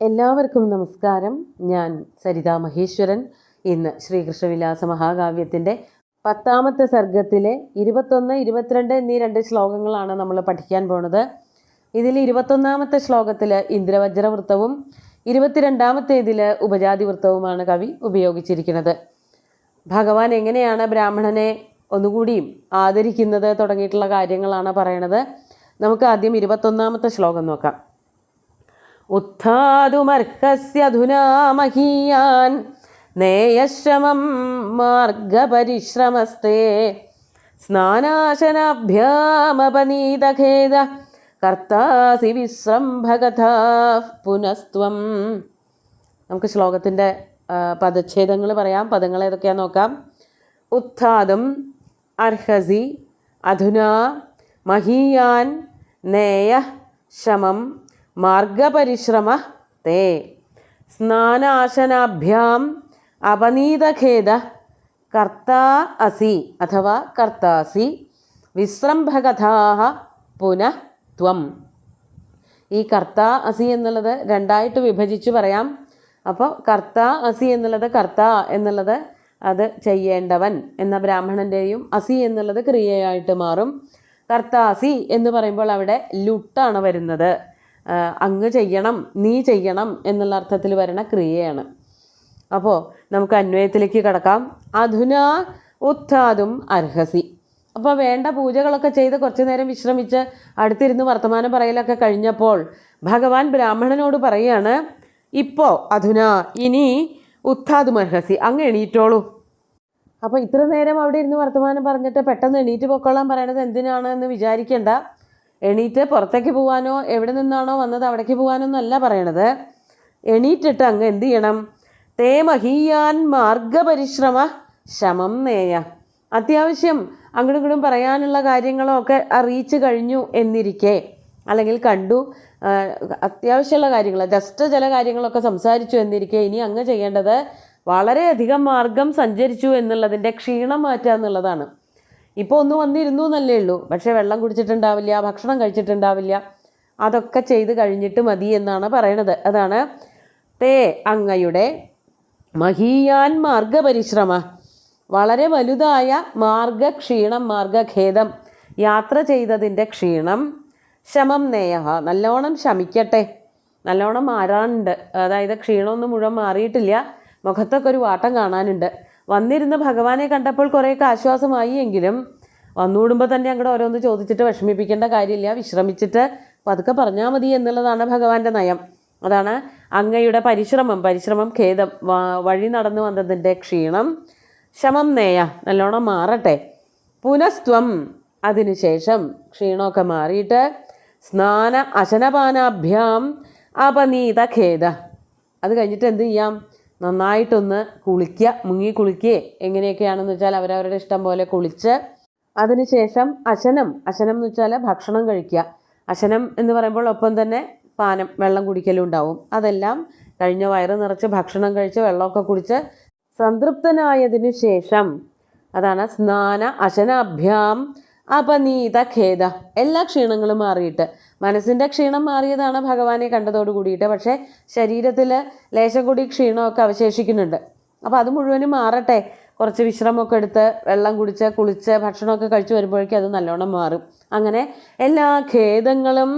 എല്ലാവർക്കും നമസ്കാരം. ഞാൻ സരിതാ മഹേശ്വരൻ. ഇന്ന് ശ്രീകൃഷ്ണവിലാസ മഹാകാവ്യത്തിൻ്റെ 10ാമത്തെ സർഗത്തിലെ 21, 22 എന്നീ 2 ശ്ലോകങ്ങളാണ് നമ്മൾ പഠിക്കാൻ പോണത്. ഇതിൽ 21ാമത്തെ ശ്ലോകത്തിൽ ഇന്ദ്രവജ്രവൃത്തവും 22ാമത്തേതിൽ ഉപജാതി വൃത്തവുമാണ് കവി ഉപയോഗിച്ചിരിക്കുന്നത്. ഭഗവാൻ എങ്ങനെയാണ് ബ്രാഹ്മണനെ ഒന്നുകൂടിയും ആദരിക്കുന്നത് തുടങ്ങിയിട്ടുള്ള കാര്യങ്ങളാണ് പറയണത്. നമുക്ക് ആദ്യം 21ാമത്തെ ശ്ലോകം നോക്കാം. ഉത്ഥാതുമർഹസ്യധുനാ മഹീയാൻ നേയശ്രമം മാർഗപരിശ്രമസ്തേ സ്നാനാശനാഭ്യാമപനീതഖേദ കർത്താസി വിശ്രംഭകഥാ പുനസ്ത്വം. നമുക്ക് ശ്ലോകത്തിൻ്റെ പദച്ഛേദങ്ങൾ പറയാം. പദങ്ങൾ ഏതൊക്കെയാണെന്ന് നോക്കാം. ഉത്ഥാതും അർഹസി അധുനാ മഹീയാൻ നേയ ശമം മാർഗപരിശ്രമ തേ സ്നാനാശനാഭ്യാം അപനീതഖേദ കർത്താ അസി അഥവാ കർത്താസി വിശ്രംഭകഥാഹ പുനഃ ത്വം. ഈ കർത്താ അസി എന്നുള്ളത് രണ്ടായിട്ട് വിഭജിച്ച് പറയാം. അപ്പോൾ കർത്താ അസി എന്നുള്ളത് കർത്താ എന്നുള്ളത് അത് ചെയ്യേണ്ടവൻ എന്ന ബ്രാഹ്മണൻ്റെയും അസി എന്നുള്ളത് ക്രിയയായിട്ട് മാറും. കർത്താസി എന്ന് പറയുമ്പോൾ അവിടെ ലുട്ടാണ് വരുന്നത്. അങ്ങ് ചെയ്യണം, നീ ചെയ്യണം എന്നുള്ള അർത്ഥത്തിൽ വരുന്ന ക്രിയയാണ്. അപ്പോൾ നമുക്ക് അന്വയത്തിലേക്ക് കടക്കാം. അധുനാ ഉത്ഥാതും അർഹസി. അപ്പോൾ വേണ്ട പൂജകളൊക്കെ ചെയ്ത് കുറച്ചു നേരം വിശ്രമിച്ച് അടുത്തിരുന്ന് വർത്തമാനം പറയലൊക്കെ കഴിഞ്ഞപ്പോൾ ഭഗവാൻ ബ്രാഹ്മണനോട് പറയുകയാണ്, ഇപ്പോൾ അധുനാ ഇനി ഉത്ഥാതും അർഹസി, അങ്ങ് എണീറ്റോളൂ. അപ്പോൾ ഇത്ര നേരം അവിടെ ഇരുന്ന് വർത്തമാനം പറഞ്ഞിട്ട് പെട്ടെന്ന് എണീറ്റ് പൊക്കോളാൻ പറയണത് എന്തിനാണ് എന്ന് വിചാരിക്കേണ്ട. എണീറ്റ് പുറത്തേക്ക് പോകാനോ എവിടെ നിന്നാണോ വന്നത് അവിടേക്ക് പോകാനോ എന്നല്ല പറയണത്. എണീറ്റിട്ട് അങ്ങ് എന്ത് ചെയ്യണം? തേ മഹീയാൻ മാർഗപരിശ്രമ ശമം നേയ. അത്യാവശ്യം അങ്ങോട്ടും ഇങ്ങോട്ടും പറയാനുള്ള കാര്യങ്ങളൊക്കെ അറിയിച്ചു കഴിഞ്ഞു എന്നിരിക്കെ, അല്ലെങ്കിൽ കണ്ടു അത്യാവശ്യമുള്ള കാര്യങ്ങൾ ജസ്റ്റ് ചില കാര്യങ്ങളൊക്കെ സംസാരിച്ചു എന്നിരിക്കെ ഇനി അങ്ങ് ചെയ്യേണ്ടത് വളരെയധികം മാർഗം സഞ്ചരിച്ചു എന്നുള്ളതിൻ്റെ ക്ഷീണം മാറ്റുക എന്നുള്ളതാണ്. ഇപ്പോൾ ഒന്ന് വന്നിരുന്നു എന്നല്ലേ ഉള്ളൂ, പക്ഷേ വെള്ളം കുടിച്ചിട്ടുണ്ടാവില്ല, ഭക്ഷണം കഴിച്ചിട്ടുണ്ടാവില്ല. അതൊക്കെ ചെയ്ത് കഴിഞ്ഞിട്ട് മതി എന്നാണ് പറയണത്. അതാണ് തേ അങ്ങയുടെ മഹീയാൻ മാർഗപരിശ്രമ, വളരെ വലുതായ മാർഗക്ഷീണം, മാർഗഖേദം, യാത്ര ചെയ്തതിൻ്റെ ക്ഷീണം, ശമം നേയ നല്ലോണം ശമിക്കട്ടെ, നല്ലോണം മാറാനുണ്ട്. അതായത് ക്ഷീണമൊന്നും മുഴുവൻ മാറിയിട്ടില്ല, മുഖത്തൊക്കെ ഒരു വാട്ടം കാണാനുണ്ട്. വന്നിരുന്ന ഭഗവാനെ കണ്ടപ്പോൾ കുറേയൊക്കെ ആശ്വാസമായി എങ്കിലും വന്നുകൂടുമ്പോൾ തന്നെ അങ്ങോട്ട് ഓരോന്ന് ചോദിച്ചിട്ട് വിഷമിപ്പിക്കേണ്ട കാര്യമില്ല, വിശ്രമിച്ചിട്ട് പതുക്കെ പറഞ്ഞാൽ മതി എന്നുള്ളതാണ് ഭഗവാന്റെ നയം. അതാണ് അങ്ങയുടെ പരിശ്രമം ഖേദം, വഴി നടന്നു വന്നതിൻ്റെ ക്ഷീണം, ശമം നേയ നല്ലോണം മാറട്ടെ, പുനസ്ത്വം അതിനുശേഷം ക്ഷീണമൊക്കെ മാറിയിട്ട് സ്നാന അശനപാനാഭ്യാം അപനീത ഖേദ, അത് കഴിഞ്ഞിട്ട് എന്ത് ചെയ്യാം? നന്നായിട്ടൊന്ന് കുളിക്കുക, മുങ്ങി കുളിക്കുക. എങ്ങനെയൊക്കെയാണെന്ന് വെച്ചാൽ അവരവരുടെ ഇഷ്ടം പോലെ കുളിച്ച് അതിനുശേഷം അശനം എന്ന് വെച്ചാൽ ഭക്ഷണം കഴിക്കുക. അശനം എന്ന് പറയുമ്പോൾ ഒപ്പം തന്നെ പാനം, വെള്ളം കുടിക്കലും ഉണ്ടാവും. അതെല്ലാം കഴിഞ്ഞ വയറ് നിറച്ച് ഭക്ഷണം കഴിച്ച് വെള്ളമൊക്കെ കുടിച്ച് സംതൃപ്തനായതിനു ശേഷം അതാണ് സ്നാന അശനാഭ്യാം അപനീത ഖേദ. എല്ലാ ക്ഷീണങ്ങളും മാറിയിട്ട്, മനസ്സിൻ്റെ ക്ഷീണം മാറിയതാണ് ഭഗവാനെ കണ്ടതോട് കൂടിയിട്ട്. പക്ഷേ ശരീരത്തിൽ ലേശം കൂടി ക്ഷീണമൊക്കെ അവശേഷിക്കുന്നുണ്ട്. അപ്പോൾ അത് മുഴുവനും മാറട്ടെ. കുറച്ച് വിശ്രമമൊക്കെ എടുത്ത് വെള്ളം കുടിച്ച് കുളിച്ച് ഭക്ഷണമൊക്കെ കഴിച്ച് വരുമ്പോഴേക്കും അത് നല്ലോണം മാറും. അങ്ങനെ എല്ലാ ഖേദങ്ങളും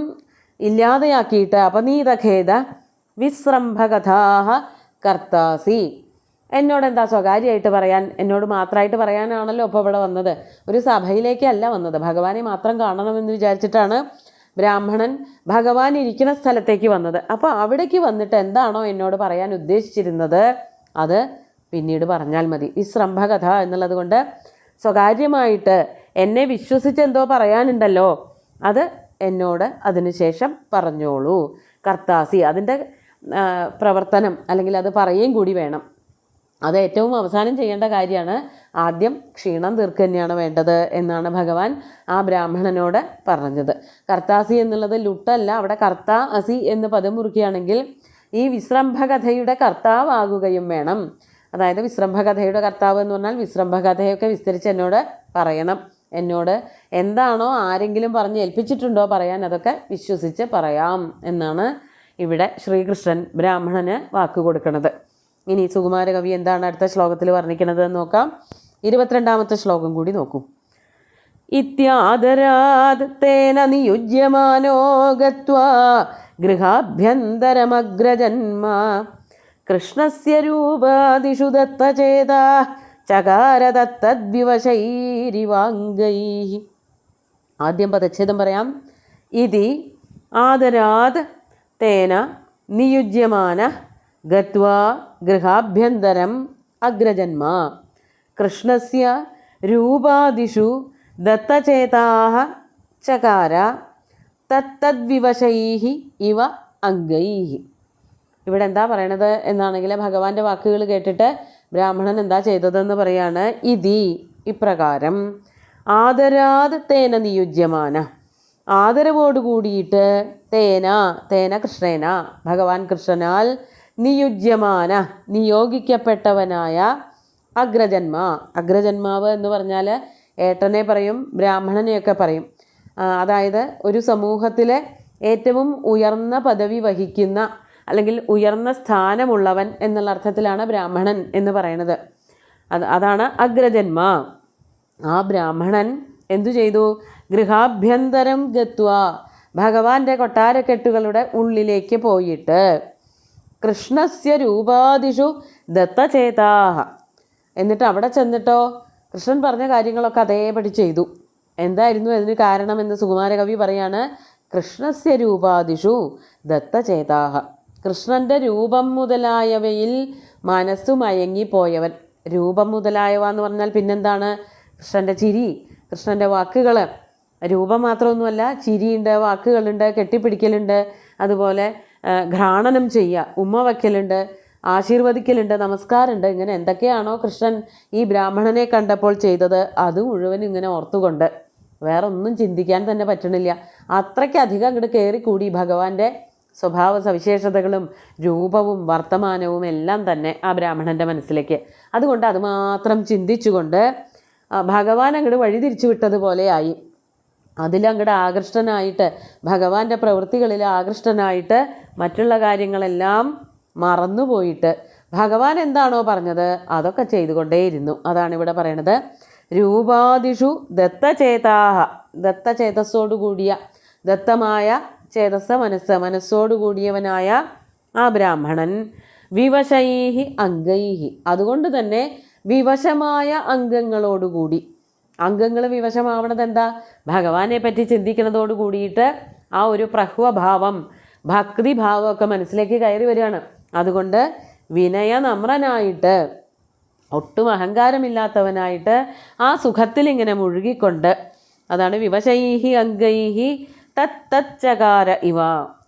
ഇല്ലാതെയാക്കിയിട്ട് അപനീത ഖേദ വിശ്രംഭകഥാഹ കർത്താസി. എന്നോട് എന്താ സ്വകാര്യമായിട്ട് പറയാൻ, എന്നോട് മാത്രമായിട്ട് പറയാനാണല്ലോ ഇപ്പോൾ ഇവിടെ വന്നത്. ഒരു സഭയിലേക്കല്ല വന്നത്, ഭഗവാനെ മാത്രം കാണണമെന്ന് വിചാരിച്ചിട്ടാണ് ബ്രാഹ്മണൻ ഭഗവാൻ ഇരിക്കുന്ന സ്ഥലത്തേക്ക് വന്നത്. അപ്പോൾ അവിടേക്ക് വന്നിട്ട് എന്താണോ എന്നോട് പറയാൻ ഉദ്ദേശിച്ചിരുന്നത് അത് പിന്നീട് പറഞ്ഞാൽ മതി. വിശ്രംഭകഥ എന്നുള്ളത് കൊണ്ട് സ്വകാര്യമായിട്ട് എന്നെ വിശ്വസിച്ച് എന്തോ പറയാനുണ്ടല്ലോ, അത് എന്നോട് അതിനുശേഷം പറഞ്ഞോളൂ. കർത്താസി അതിൻ്റെ പ്രവർത്തനം, അല്ലെങ്കിൽ അത് പറയുകയും കൂടി വേണം. അത് ഏറ്റവും അവസാനം ചെയ്യേണ്ട കാര്യമാണ്. ആദ്യം ക്ഷീണം തീർക്കുക തന്നെയാണ് വേണ്ടത് എന്നാണ് ഭഗവാൻ ആ ബ്രാഹ്മണനോട് പറഞ്ഞത്. കർത്താസി എന്നുള്ളത് ലുട്ടല്ല, അവിടെ കർത്താ അസി എന്ന് പദം മുറിക്കുകയാണെങ്കിൽ ഈ വിശ്രംഭകഥയുടെ കർത്താവാകുകയും വേണം. അതായത് വിശ്രംഭകഥയുടെ കർത്താവ് എന്ന് പറഞ്ഞാൽ വിശ്രംഭകഥയൊക്കെ വിസ്തരിച്ച് എന്നോട് പറയണം. എന്നോട് എന്താണോ ആരെങ്കിലും പറഞ്ഞ് ഏൽപ്പിച്ചിട്ടുണ്ടോ പറയാൻ, അതൊക്കെ വിശ്വസിച്ച് പറയാം എന്നാണ് ഇവിടെ ശ്രീകൃഷ്ണൻ ബ്രാഹ്മണന് വാക്ക് കൊടുക്കുന്നത്. ഇനി സുകുമാരകവി എന്താണ് അടുത്ത ശ്ലോകത്തിൽ വർണ്ണിക്കുന്നത് എന്ന് നോക്കാം. 22ാമത്തെ ശ്ലോകം കൂടി നോക്കൂ. ഇത്യാദരാത് തേന നിയുജ്യമാനോ ഗത്വാ ഗൃഹാഭ്യന്തരമഗ്രജന്മ കൃഷ്ണസ്യ രൂപാദിഷു ദത്തചേതാ ചകാര തദ്വിവശൈരിവാംഗൈഃ. ആദ്യം പദച്ഛേദം പറയാം. ഇതി ആദരാത് തേന നിയുജ്യമാന ഗത്വാ ഗൃഹാഭ്യന്തരം അഗ്രജന്മ കൃഷ്ണസ്യ രൂപാദിഷു ദത്തചേതാഃ ചകാര തത്തദ്വിവശൈഃ ഇവ അംഗൈഃ. ഇവിടെ എന്താ പറയണത് എന്നാണെങ്കിൽ ഭഗവാന്റെ വാക്കുകൾ കേട്ടിട്ട് ബ്രാഹ്മണൻ എന്താ ചെയ്തതെന്ന് പറയാണ്. ഇതി ഇപ്രകാരം ആദരാത് തേന നിയുജ്യമാന ആദരവോട് കൂടിയിട്ട് തേന കൃഷ്ണേന ഭഗവാൻ കൃഷ്ണനാൽ നിയുജ്യമാന നിയോഗിക്കപ്പെട്ടവനായ അഗ്രജന്മാവ് എന്ന് പറഞ്ഞാൽ ഏട്ടനെ പറയും, ബ്രാഹ്മണനെയൊക്കെ പറയും. അതായത് ഒരു സമൂഹത്തിലെ ഏറ്റവും ഉയർന്ന പദവി വഹിക്കുന്ന അല്ലെങ്കിൽ ഉയർന്ന സ്ഥാനമുള്ളവൻ എന്നുള്ള അർത്ഥത്തിലാണ് ബ്രാഹ്മണൻ എന്ന് പറയുന്നത്. അതാണ് അഗ്രജന്മ. ആ ബ്രാഹ്മണൻ എന്തു ചെയ്തു? ഗൃഹാഭ്യന്തരം ഗത്വ ഭഗവാന്റെ കൊട്ടാരക്കെട്ടുകളുടെ ഉള്ളിലേക്ക് പോയിട്ട് കൃഷ്ണസ്യ രൂപാദിഷു ദത്തചേതാഃ എന്നിട്ട് അവിടെ ചെന്നിട്ടോ കൃഷ്ണൻ പറഞ്ഞ കാര്യങ്ങളൊക്കെ അതേപടി ചെയ്തു. എന്തായിരുന്നു അതിന് കാരണമെന്ന് സുകുമാരകവി പറയാണ്. കൃഷ്ണസ്യ രൂപാദിഷു ദത്തചേതാഃ കൃഷ്ണൻ്റെ രൂപം മുതലായവയിൽ മനസ്സു മയങ്ങിപ്പോയവൻ. രൂപം മുതലായവ എന്ന് പറഞ്ഞാൽ പിന്നെന്താണ്? കൃഷ്ണൻ്റെ ചിരി, കൃഷ്ണൻ്റെ വാക്കുകൾ. രൂപം മാത്രമൊന്നുമല്ല, ചിരിയുണ്ട്, വാക്കുകളുണ്ട്, കെട്ടിപ്പിടിക്കലുണ്ട്, അതുപോലെ ഘ്രാണനം ചെയ്യുക, ഉമ്മ വയ്ക്കലുണ്ട്, ആശീർവദിക്കലുണ്ട്, നമസ്കാരമുണ്ട്. ഇങ്ങനെ എന്തൊക്കെയാണോ കൃഷ്ണൻ ഈ ബ്രാഹ്മണനെ കണ്ടപ്പോൾ ചെയ്തത് അത് മുഴുവനും ഇങ്ങനെ ഓർത്തുകൊണ്ട് വേറെ ഒന്നും ചിന്തിക്കാൻ തന്നെ പറ്റണില്ല. അത്രയ്ക്കധികം അങ്ങോട്ട് കയറിക്കൂടി ഭഗവാന്റെ സ്വഭാവ സവിശേഷതകളും രൂപവും വർത്തമാനവും എല്ലാം തന്നെ ആ ബ്രാഹ്മണൻ്റെ മനസ്സിലേക്ക്. അതുകൊണ്ട് അതുമാത്രം ചിന്തിച്ചുകൊണ്ട് ഭഗവാൻ അങ്ങോട്ട് വഴിതിരിച്ചു വിട്ടതുപോലെയായി. അതിലങ്ങോട്ട് ആകൃഷ്ടനായിട്ട് ഭഗവാന്റെ പ്രവൃത്തികളിൽ ആകൃഷ്ടനായിട്ട് മറ്റുള്ള കാര്യങ്ങളെല്ലാം മറന്നുപോയിട്ട് ഭഗവാൻ എന്താണോ പറഞ്ഞത് അതൊക്കെ ചെയ്തുകൊണ്ടേയിരുന്നു. അതാണ് ഇവിടെ പറയണത്. രൂപാദിഷു ദത്തചേതാഃ ദത്തചേതസ്സോടുകൂടിയ ദത്തമായ മനസ്സോടുകൂടിയവനായ ആ ബ്രാഹ്മണൻ വിവശൈഹി അംഗൈഹി അതുകൊണ്ട് തന്നെ വിവശമായ അംഗങ്ങളോടുകൂടി. അംഗങ്ങൾ വിവശമാവണത് എന്താ? ഭഗവാനെ പറ്റി ചിന്തിക്കുന്നതോട് കൂടിയിട്ട് ആ ഒരു പ്രഹ്വഭാവം, ഭക്തിഭാവമൊക്കെ മനസ്സിലേക്ക് കയറി വരികയാണ്. അതുകൊണ്ട് വിനയനമ്രനായിട്ട്, ഒട്ടും അഹങ്കാരമില്ലാത്തവനായിട്ട് ആ സുഖത്തിൽ ഇങ്ങനെ മുഴുകിക്കൊണ്ട്, അതാണ് വിവശൈഹി അംഗൈഹി തത്തച്ചകാര ഇവ.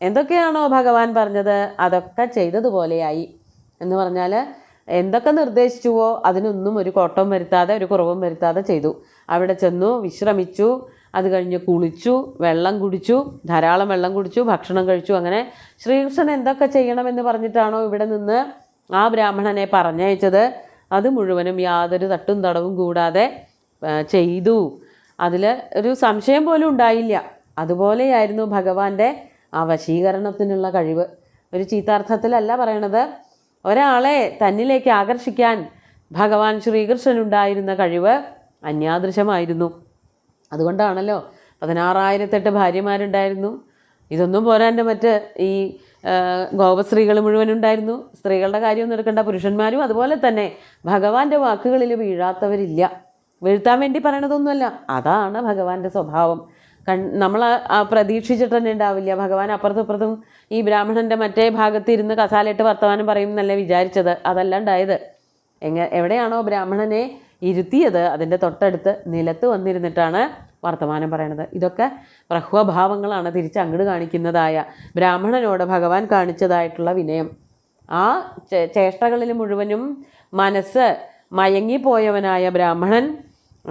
എന്തൊക്കെയാണോ ഭഗവാൻ പറഞ്ഞത് അതൊക്കെ ചെയ്തതുപോലെയായി എന്ന് പറഞ്ഞാൽ എന്തൊക്കെ നിർദ്ദേശിച്ചുവോ അതിനൊന്നും ഒരു കോട്ടം വരുത്താതെ, ഒരു കുറവും വരുത്താതെ ചെയ്തു. അവിടെ ചെന്നു, വിശ്രമിച്ചു, അത് കഴിഞ്ഞ് കുളിച്ചു, വെള്ളം കുടിച്ചു, ധാരാളം വെള്ളം കുടിച്ചു, ഭക്ഷണം കഴിച്ചു. അങ്ങനെ ശ്രീകൃഷ്ണൻ എന്തൊക്കെ ചെയ്യണമെന്ന് പറഞ്ഞിട്ടാണോ ഇവിടെ നിന്ന് ആ ബ്രാഹ്മണനെ പറഞ്ഞയച്ചത് അത് മുഴുവനും യാതൊരു തട്ടും തടവും കൂടാതെ ചെയ്തു. അതിൽ ഒരു സംശയം പോലും ഉണ്ടായില്ല. അതുപോലെയായിരുന്നു ഭഗവാന്റെ ആ വശീകരണത്തിനുള്ള കഴിവ്. ഒരു ചീത്താർത്ഥത്തിലല്ല പറയണത്. ഒരാളെ തന്നിലേക്ക് ആകർഷിക്കാൻ ഭഗവാൻ ശ്രീകൃഷ്ണനുണ്ടായിരുന്ന കഴിവ് അന്യാദൃശമായിരുന്നു. അതുകൊണ്ടാണല്ലോ 16,008 ഭാര്യമാരുണ്ടായിരുന്നു. ഇതൊന്നും പോരാൻ്റെ മറ്റ് ഈ ഗോപസ്ത്രീകൾ മുഴുവനുണ്ടായിരുന്നു. സ്ത്രീകളുടെ കാര്യമൊന്നും എടുക്കേണ്ട, പുരുഷന്മാരും അതുപോലെ തന്നെ ഭഗവാന്റെ വാക്കുകളിൽ വീഴാത്തവരില്ല. വീഴ്ത്താൻ വേണ്ടി പറയണതൊന്നുമല്ല, അതാണ് ഭഗവാന്റെ സ്വഭാവം. നമ്മൾ പ്രതീക്ഷിച്ചിട്ട് തന്നെ ഉണ്ടാവില്ല. ഭഗവാൻ അപ്പുറത്തും ഇപ്പുറത്തും ഈ ബ്രാഹ്മണൻ്റെ മറ്റേ ഭാഗത്ത് ഇരുന്ന് കസാലയിട്ട് വർത്തമാനം പറയും എന്നല്ലേ വിചാരിച്ചത്. അതല്ല ഉണ്ടായത്. എവിടെയാണോ ബ്രാഹ്മണനെ ഇരുത്തിയത് അതിൻ്റെ തൊട്ടടുത്ത് നിലത്ത് വന്നിരുന്നിട്ടാണ് വർത്തമാനം പറയണത്. ഇതൊക്കെ പ്രഹ്വഭാവങ്ങളാണ്, തിരിച്ച് അങ്ങോട്ട് കാണിക്കുന്നതായ ബ്രാഹ്മണനോട് ഭഗവാൻ കാണിച്ചതായിട്ടുള്ള വിനയം. ആ ചേഷ്ടകളിൽ മുഴുവനും മനസ്സ് മയങ്ങിപ്പോയവനായ ബ്രാഹ്മണൻ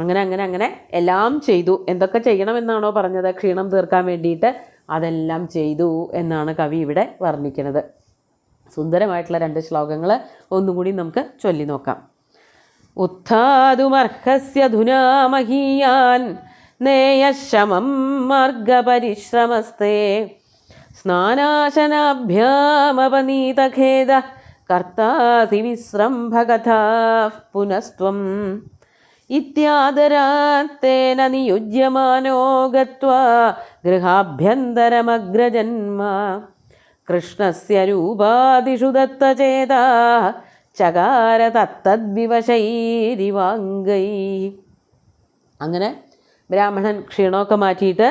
അങ്ങനെ എല്ലാം ചെയ്തു. എന്തൊക്കെ ചെയ്യണമെന്നാണോ പറഞ്ഞത് ക്ഷീണം തീർക്കാൻ വേണ്ടിയിട്ട് അതെല്ലാം ചെയ്തു എന്നാണ് കവി ഇവിടെ വർണ്ണിക്കുന്നത്. സുന്ദരമായിട്ടുള്ള 2 ശ്ലോകങ്ങൾ ഒന്നുകൂടി നമുക്ക് ചൊല്ലി നോക്കാം. ഉത്ഥാതുമർഹസ്യ ധുനാ മഹീയാൻ നേയശമം മാർഗപരിശ്രമസ്തേ സ്നാനാശനാഭ്യാമപനീതഖേദ കർത്താസി വിസ്രംഭകഥാ പുനസ്ത്വം ഇത്യാദരാത്തേന നിയുജ്യമാനോ ഗത്വാ ഗൃഹാഭ്യന്തരമഗ്രജന്മ കൃഷ്ണസ്യ രൂപാദിഷു ദത്തചേതാ ചകാര തത്തദ്വിവശൈരിവാംഗൈ. അങ്ങനെ ബ്രാഹ്മണൻ ക്ഷീണമൊക്കെ മാറ്റിയിട്ട്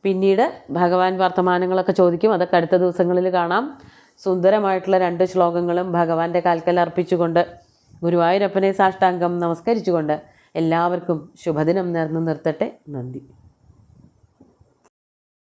പിന്നീട് ഭഗവാൻ വർത്തമാനങ്ങളൊക്കെ ചോദിക്കും. അതൊക്കെ അടുത്ത ദിവസങ്ങളിൽ കാണാം. സുന്ദരമായിട്ടുള്ള 2 ശ്ലോകങ്ങളും ഭഗവാന്റെ കാൽക്കൽ അർപ്പിച്ചുകൊണ്ട് ഗുരുവായൂരപ്പനെ സാഷ്ടാംഗം നമസ്കരിച്ചുകൊണ്ട് എല്ലാവർക്കും ശുഭദിനം നേർന്നു നിർത്തട്ടെ. നന്ദി.